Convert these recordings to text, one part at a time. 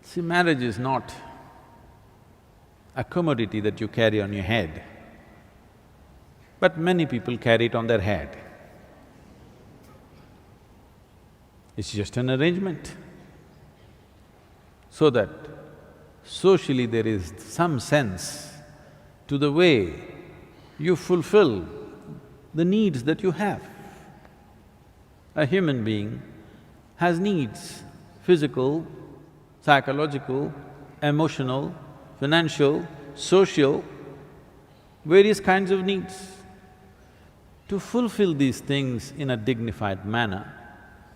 See, marriage is not a commodity that you carry on your head, but many people carry it on their head. It's just an arrangement, so that socially there is some sense to the way you fulfill the needs that you have. A human being has needs, physical, psychological, emotional, financial, social, various kinds of needs. To fulfill these things in a dignified manner,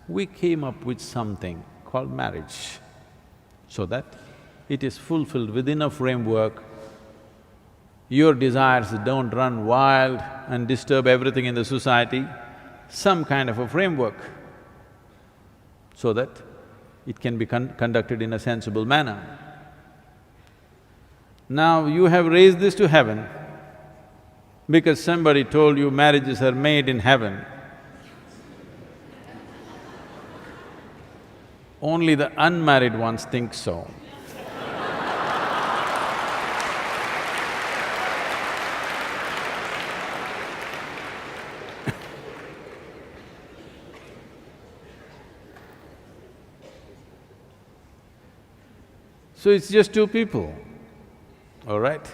we came up with something called marriage, so that it is fulfilled within a framework. Your desires don't run wild and disturb everything in the society, some kind of a framework, so that it can be conducted in a sensible manner. Now you have raised this to heaven because somebody told you marriages are made in heaven. Only the unmarried ones think so. So it's just two people, all right?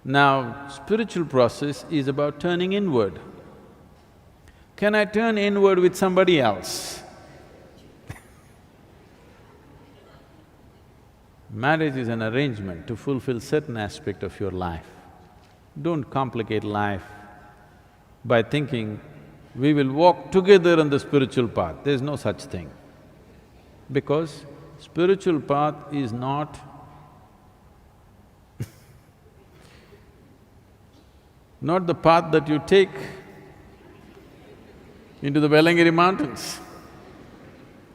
Now, spiritual process is about turning inward. Can I turn inward with somebody else? Marriage is an arrangement to fulfill certain aspect of your life. Don't complicate life by thinking, we will walk together on the spiritual path. There's no such thing. Because spiritual path is not not the path that you take into the Velangiri mountains,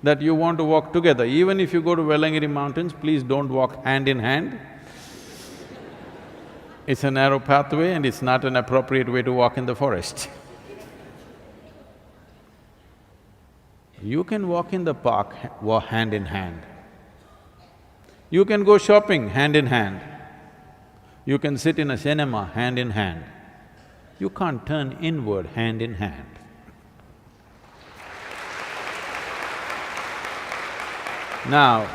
that you want to walk together. Even if you go to Velangiri mountains, please don't walk hand in hand. It's a narrow pathway and it's not an appropriate way to walk in the forest. You can walk in the park hand in hand. You can go shopping hand in hand. You can sit in a cinema hand in hand. You can't turn inward hand in hand. Now,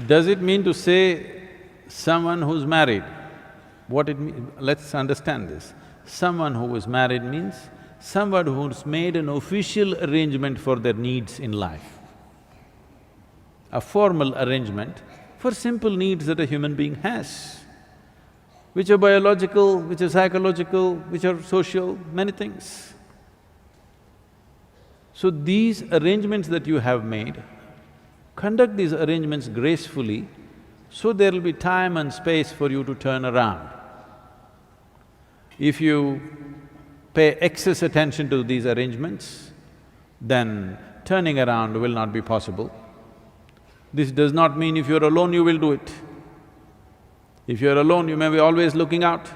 does it mean to say someone who's married? What it means… let's understand this. Someone who is married means someone who's made an official arrangement for their needs in life. A formal arrangement for simple needs that a human being has, which are biological, which are psychological, which are social, many things. So these arrangements that you have made, conduct these arrangements gracefully, so there will be time and space for you to turn around. If you pay excess attention to these arrangements, then turning around will not be possible. This does not mean if you're alone, you will do it. If you're alone, you may be always looking out.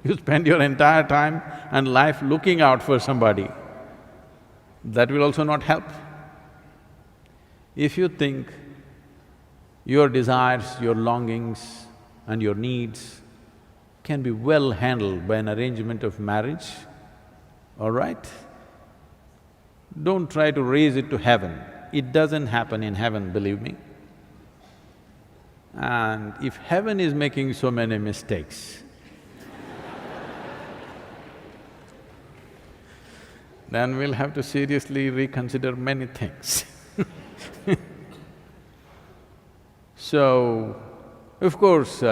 You spend your entire time and life looking out for somebody, that will also not help. If you think your desires, your longings and your needs can be well handled by an arrangement of marriage, all right? Don't try to raise it to heaven. It doesn't happen in heaven, believe me. And if heaven is making so many mistakes, then we'll have to seriously reconsider many things. So, of course,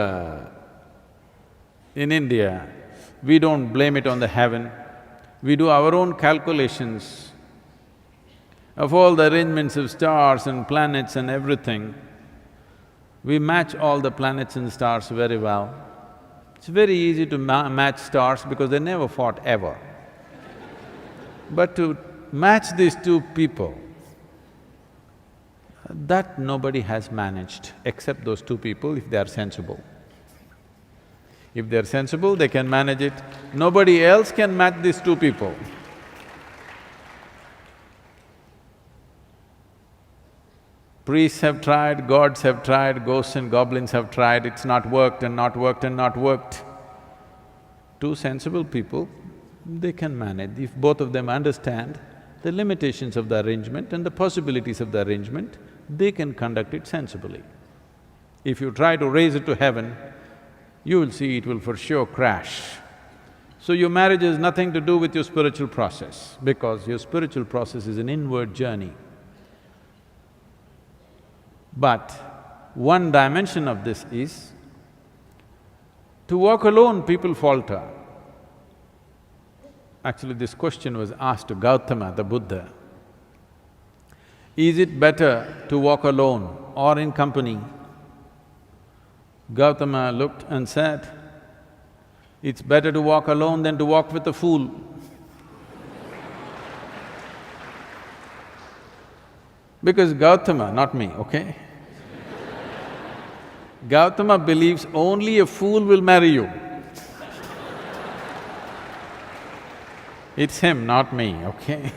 in India, we don't blame it on the heaven. We do our own calculations of all the arrangements of stars and planets and everything. We match all the planets and stars very well. It's very easy to match stars because they never fought ever. But to match these two people, that nobody has managed except those two people if they are sensible. If they're sensible, they can manage it. Nobody else can match these two people. Priests have tried, gods have tried, ghosts and goblins have tried, it's not worked and not worked and not worked. Two sensible people, they can manage. If both of them understand the limitations of the arrangement and the possibilities of the arrangement, they can conduct it sensibly. If you try to raise it to heaven, you will see it will for sure crash. So your marriage has nothing to do with your spiritual process, because your spiritual process is an inward journey. But one dimension of this is, to walk alone, people falter. Actually, this question was asked to Gautama, the Buddha. Is it better to walk alone or in company? Gautama looked and said, it's better to walk alone than to walk with a fool. Because Gautama, not me, okay? Gautama believes only a fool will marry you. It's him, not me, okay?